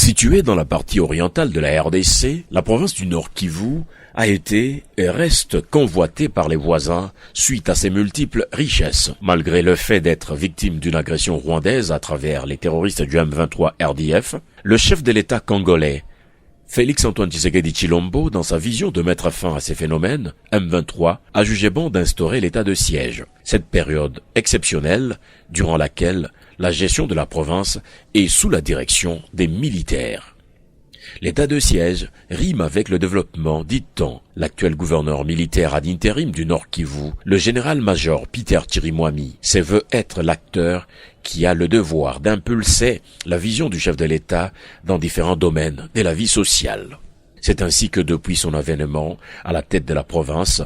Située dans la partie orientale de la RDC, la province du Nord Kivu a été et reste convoitée par les voisins suite à ses multiples richesses. Malgré le fait d'être victime d'une agression rwandaise à travers les terroristes du M23 RDF, le chef de l'État congolais, Félix-Antoine Tshisekedi Tshilombo, dans sa vision de mettre fin à ces phénomènes, M23 a jugé bon d'instaurer l'état de siège. Cette période exceptionnelle, durant laquelle la gestion de la province est sous la direction des militaires. L'état de siège rime avec le développement, dit-on. L'actuel gouverneur militaire ad intérim du Nord Kivu, le général-major Peter Chirimwami, se veut être l'acteur qui a le devoir d'impulser la vision du chef de l'État dans différents domaines de la vie sociale. C'est ainsi que depuis son avènement à la tête de la province,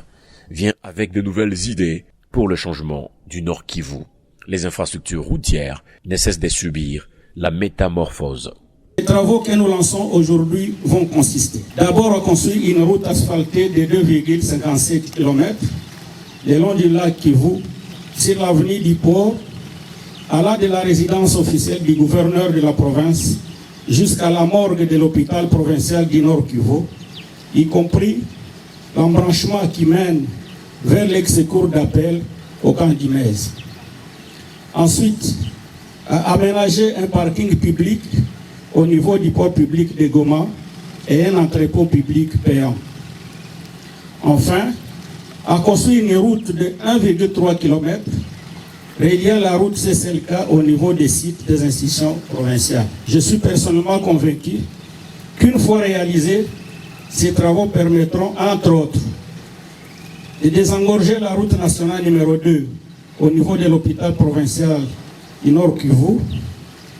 vient avec de nouvelles idées pour le changement du Nord Kivu. Les infrastructures routières ne cessent de subir la métamorphose. Les travaux que nous lançons aujourd'hui vont consister. D'abord à construire une route asphaltée de 2,57 km le long du lac Kivu sur l'avenue du port, allant de la résidence officielle du gouverneur de la province jusqu'à la morgue de l'hôpital provincial du Nord Kivu, y compris l'embranchement qui mène vers l'ex-cour d'appel au camp d'Imez. Ensuite, à aménager un parking public au niveau du port public de Goma et un entrepôt public payant. Enfin, à construire une route de 1,3 km reliant la route CCLK au niveau des sites des institutions provinciales. Je suis personnellement convaincu qu'une fois réalisés, ces travaux permettront, entre autres, de désengorger la route nationale numéro 2 au niveau de l'hôpital provincial du Nord Kivu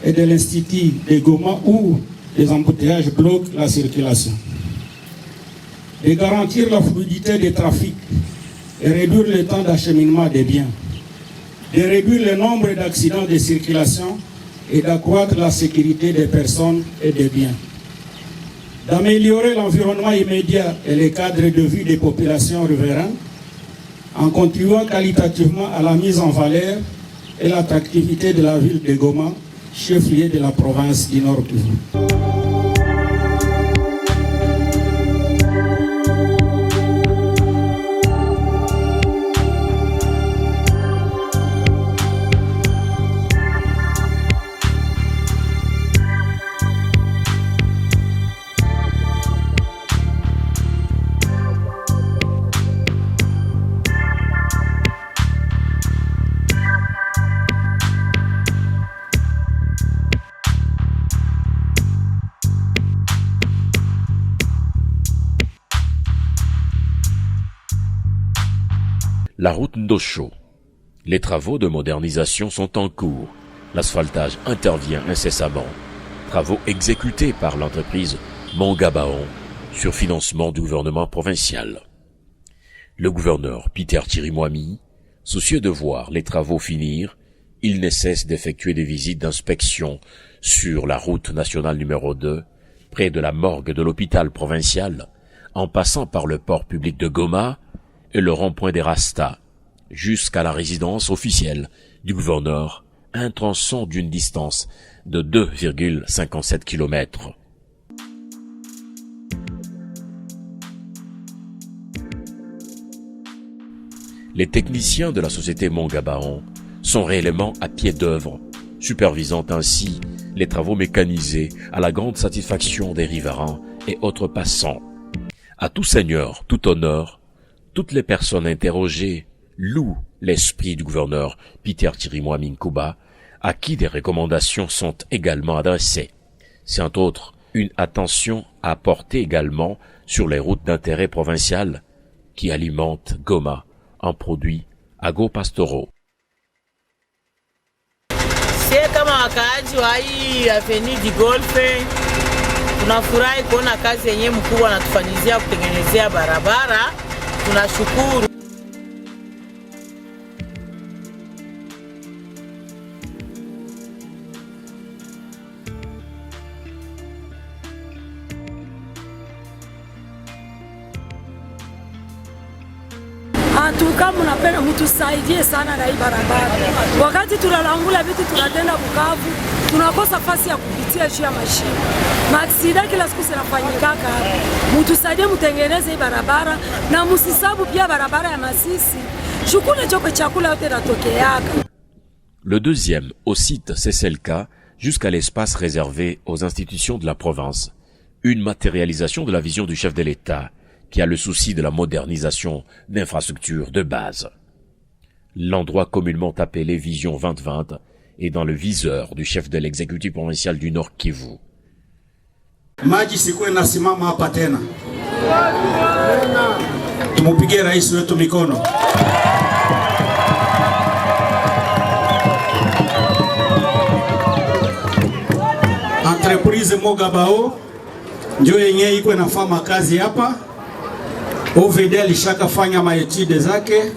et de l'Institut de Goma où les embouteillages bloquent la circulation. De garantir la fluidité des trafics et réduire le temps d'acheminement des biens. De réduire le nombre d'accidents de circulation et d'accroître la sécurité des personnes et des biens. D'améliorer l'environnement immédiat et les cadres de vie des populations riveraines en contribuant qualitativement à la mise en valeur et l'attractivité de la ville de Goma, chef-lieu de la province du Nord Kivu. La route Ndosho. Les travaux de modernisation sont en cours. L'asphaltage intervient incessamment. Travaux exécutés par l'entreprise Mongabaon sur financement du gouvernement provincial. Le gouverneur Peter Chirimwami, soucieux de voir les travaux finir, il ne cesse d'effectuer des visites d'inspection sur la route nationale numéro 2, près de la morgue de l'hôpital provincial, en passant par le port public de Goma et le rond-point des Rastas, jusqu'à la résidence officielle du gouverneur, un tronçon d'une distance de 2,57 km. Les techniciens de la société Mongabaon sont réellement à pied d'œuvre, supervisant ainsi les travaux mécanisés à la grande satisfaction des riverains et autres passants. À tout seigneur, tout honneur, toutes les personnes interrogées louent l'esprit du gouverneur Peter Chirimwami Nkuba, à qui des recommandations sont également adressées. C'est entre autres une attention à porter également sur les routes d'intérêt provincial qui alimentent Goma en produits agro-pastoraux. Sie kama wakaaji wa hii Avenue du Golfe tunafurahi kuona kazi yenyewe mkubwa anatufanyizia kutengenezea barabara. Tunashukuru. Antuka mnapenda mtusaidie sana na hii barabara. Wakati tunalangula vitu tunatenda Bukavu, tunakosa fasi ya kupitia juu ya mashine. Maaksida kila siku zinafanyikaka. Mutusaidie mutengeneze hii barabara na musisabu pia barabara ya Masisi. Shukule choko chakula yote natokeaka. Le deuxième au site Cesselka jusqu'à l'espace réservé aux institutions de la province. Une matérialisation de la vision du chef de l'État qui a le souci de la modernisation d'infrastructures de base. L'endroit communément appelé Vision 2020 est dans le viseur du chef de l'exécutif provincial du Nord Kivu. Maji sikuwe nasimama hapa tena. Tumupigie rais wetu mikono. Entreprise Mogabao ndio yenye iko nafanya kazi hapa. OVD alishakafanya maetide zake.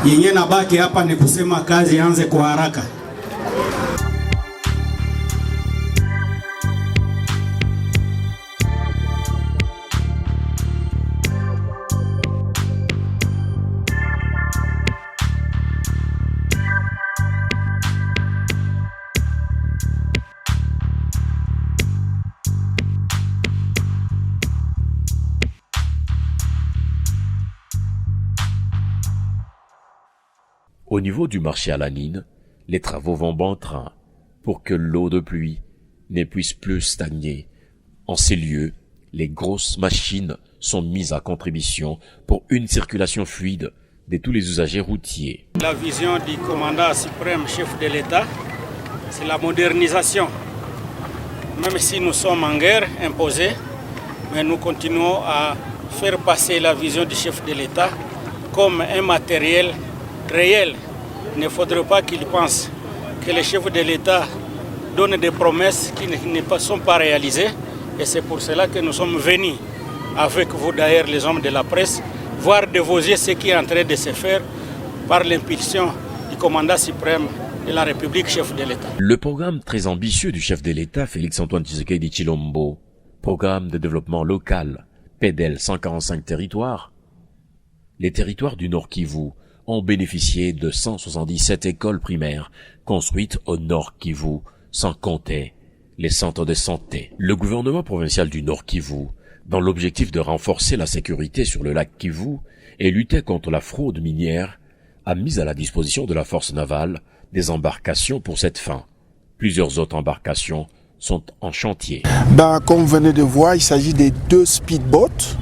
Yenye nabaki hapa ni kusema kazi ianze kwa haraka. Au niveau du marché à la Nine, les travaux vont bon train pour que l'eau de pluie ne puisse plus stagner. En ces lieux, les grosses machines sont mises à contribution pour une circulation fluide de tous les usagers routiers. La vision du commandant suprême chef de l'État, c'est la modernisation. Même si nous sommes en guerre imposée, mais nous continuons à faire passer la vision du chef de l'État comme un matériel réel. Il ne faudrait pas qu'il pense que les chefs de l'État donnent des promesses qui ne sont pas réalisées. Et c'est pour cela que nous sommes venus, avec vous d'ailleurs les hommes de la presse, voir de vos yeux ce qui est en train de se faire par l'impulsion du commandant suprême de la République, chef de l'État. Le programme très ambitieux du chef de l'État, Félix-Antoine Tshisekedi Tshilombo, programme de développement local, PEDEL 145 territoires. Les territoires du Nord Kivu ont bénéficié de 177 écoles primaires construites au Nord Kivu, sans compter les centres de santé. Le gouvernement provincial du Nord Kivu, dans l'objectif de renforcer la sécurité sur le lac Kivu et lutter contre la fraude minière, a mis à la disposition de la force navale des embarcations pour cette fin. Plusieurs autres embarcations sont en chantier. Comme vous venez de voir, il s'agit des 2 speedboats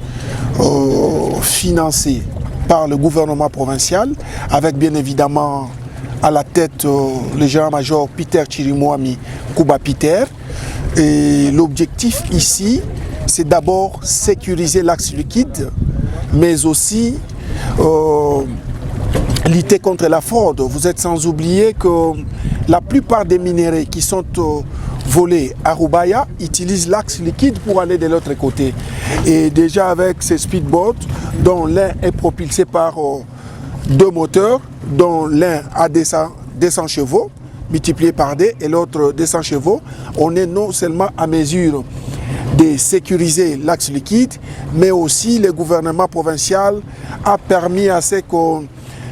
financés par le gouvernement provincial, avec bien évidemment à la tête le général-major Peter Chirimwami Kuba Peter. Et l'objectif ici, c'est d'abord sécuriser l'axe liquide, mais aussi lutter contre la fraude. Vous êtes sans oublier que la plupart des minéraux qui sont volés à Rubaya utilisent l'axe liquide pour aller de l'autre côté. Et déjà avec ces speedboats, dont l'un est propulsé par 2 moteurs, dont l'un a 200 chevaux, multiplié par 2 et l'autre 200 chevaux, on est non seulement à mesure de sécuriser l'axe liquide, mais aussi le gouvernement provincial a permis à ce que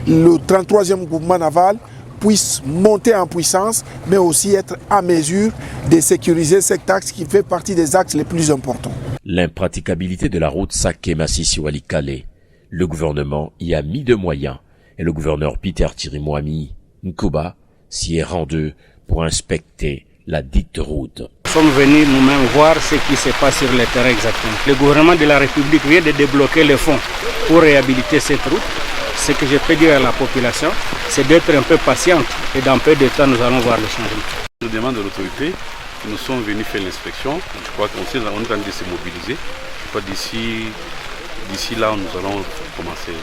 le 33e groupement naval puisse monter en puissance, mais aussi être à mesure de sécuriser cet axe qui fait partie des axes les plus importants. L'impraticabilité de la route Saké-Massissi-Walikale, le gouvernement y a mis de moyens et le gouverneur Peter Chirimwami Nkuba s'y est rendu pour inspecter la dite route. Nous sommes venus nous-mêmes voir ce qui se passe sur le terrain exactement. Le gouvernement de la République vient de débloquer les fonds pour réhabiliter cette route. Ce que je peux dire à la population, c'est d'être un peu patiente et dans peu de temps, nous allons voir le changement. Je demande à l'autorité, nous sommes venus faire l'inspection. Je crois qu'on est en train de se mobiliser. Je crois d'ici là, nous allons commencer.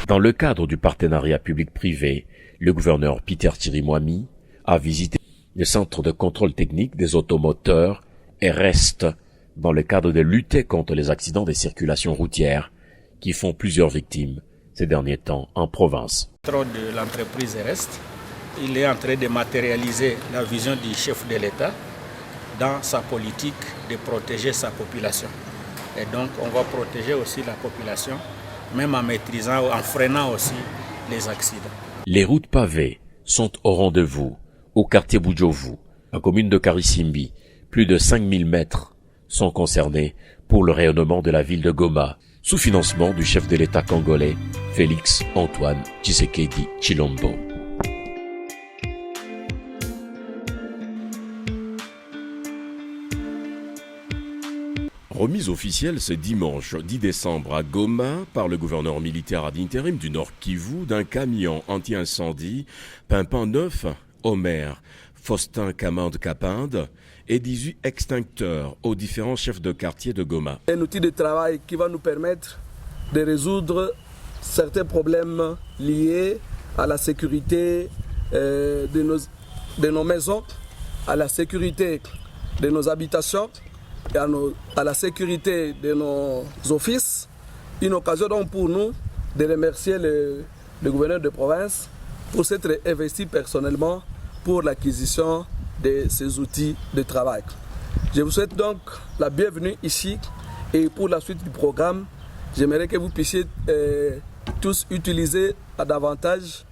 Dans le cadre du partenariat public-privé, le gouverneur Peter Chirimwami a visité le centre de contrôle technique des automoteurs et reste dans le cadre de lutter contre les accidents de circulation routière qui font plusieurs victimes ces derniers temps en province. De l'entreprise reste, il est en train de matérialiser la vision du chef de l'État dans sa politique de protéger sa population. Et donc on va protéger aussi la population, même en maîtrisant, en freinant aussi les accidents. Les routes pavées sont au rendez-vous au quartier Boudjovu, La commune de Karisimbi, plus de 5000 mètres sont concernés pour le rayonnement de la ville de Goma, sous financement du chef de l'État congolais, Félix Antoine Tshisekedi Tshilombo. Remise officielle ce dimanche 10 décembre à Goma par le gouverneur militaire ad intérim du Nord Kivu d'un camion anti-incendie pimpant 9 Homer, Faustin Kamande Kapinde et 18 extincteurs aux différents chefs de quartier de Goma. Un outil de travail qui va nous permettre de résoudre certains problèmes liés à la sécurité de nos maisons, à la sécurité de nos habitations, et à la sécurité de nos offices. Une occasion donc pour nous de remercier le gouverneur de province pour s'être investi personnellement pour l'acquisition de ces outils de travail. Je vous souhaite donc la bienvenue ici et pour la suite du programme, j'aimerais que vous puissiez tous utiliser davantage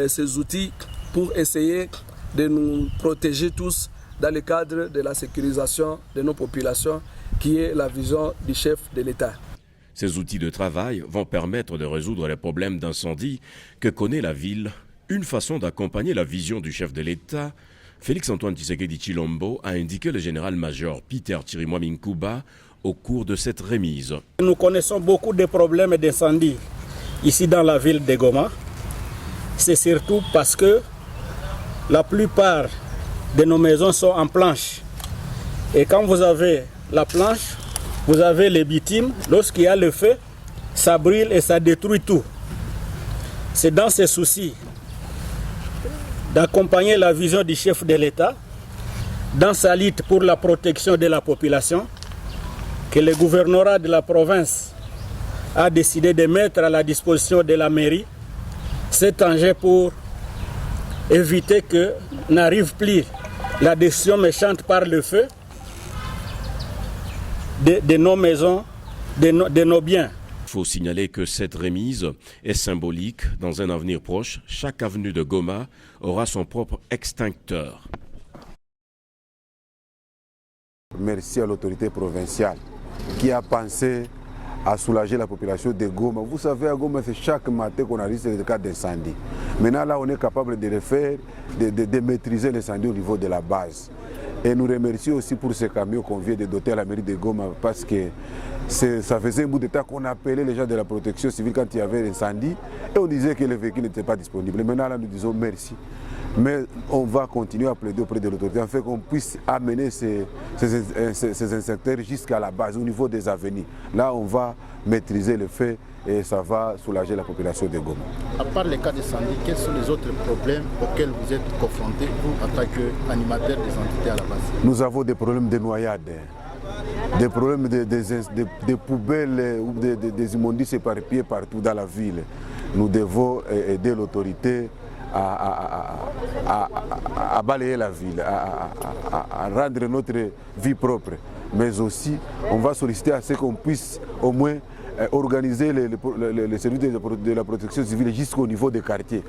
ces outils pour essayer de nous protéger tous dans le cadre de la sécurisation de nos populations, qui est la vision du chef de l'État. Ces outils de travail vont permettre de résoudre les problèmes d'incendie que connaît la ville. Une façon d'accompagner la vision du chef de l'État, Félix Antoine Tshisekedi Tshilombo, a indiqué le général-major Peter Chirimwami Nkuba au cours de cette remise. Nous connaissons beaucoup de problèmes d'incendie ici dans la ville de Goma. C'est surtout parce que la plupart de nos maisons sont en planche. Et quand vous avez la planche, vous avez les victimes. Lorsqu'il y a le feu, ça brûle et ça détruit tout. C'est dans ces soucis d'accompagner la vision du chef de l'État dans sa lutte pour la protection de la population que le gouvernorat de la province a décidé de mettre à la disposition de la mairie cet engin pour éviter que n'arrive plus la destruction méchante par le feu de nos maisons, de nos biens. Il faut signaler que cette remise est symbolique. Dans un avenir proche, chaque avenue de Goma aura son propre extincteur. Merci à l'autorité provinciale qui a pensé à soulager la population de Goma. Vous savez, à Goma, c'est chaque matin qu'on arrive sur les cas d'incendie. Maintenant, là, on est capable de le faire, de maîtriser l'incendie au niveau de la base. Et nous remercions aussi pour ces camions qu'on vient de doter à la mairie de Goma, parce que ça faisait un bout de temps qu'on appelait les gens de la protection civile quand il y avait l'incendie, et on disait que les véhicules n'étaient pas disponibles. Maintenant, là, nous disons merci. Mais on va continuer à plaider auprès de l'autorité afin qu'on puisse amener ces inspecteurs jusqu'à la base, au niveau des avenues. Là, on va maîtriser le fait et ça va soulager la population de Goma. À part les cas d'incendie, quels sont les autres problèmes auxquels vous êtes confrontés, vous, en tant qu'animateur des entités à la base? Nous avons des problèmes de noyade, des problèmes de poubelles ou des immondices éparpillés partout dans la ville. Nous devons aider l'autorité à balayer la ville, à rendre notre vie propre. Mais aussi, on va solliciter à ce qu'on puisse au moins organiser les services de la protection civile jusqu'au niveau des quartiers.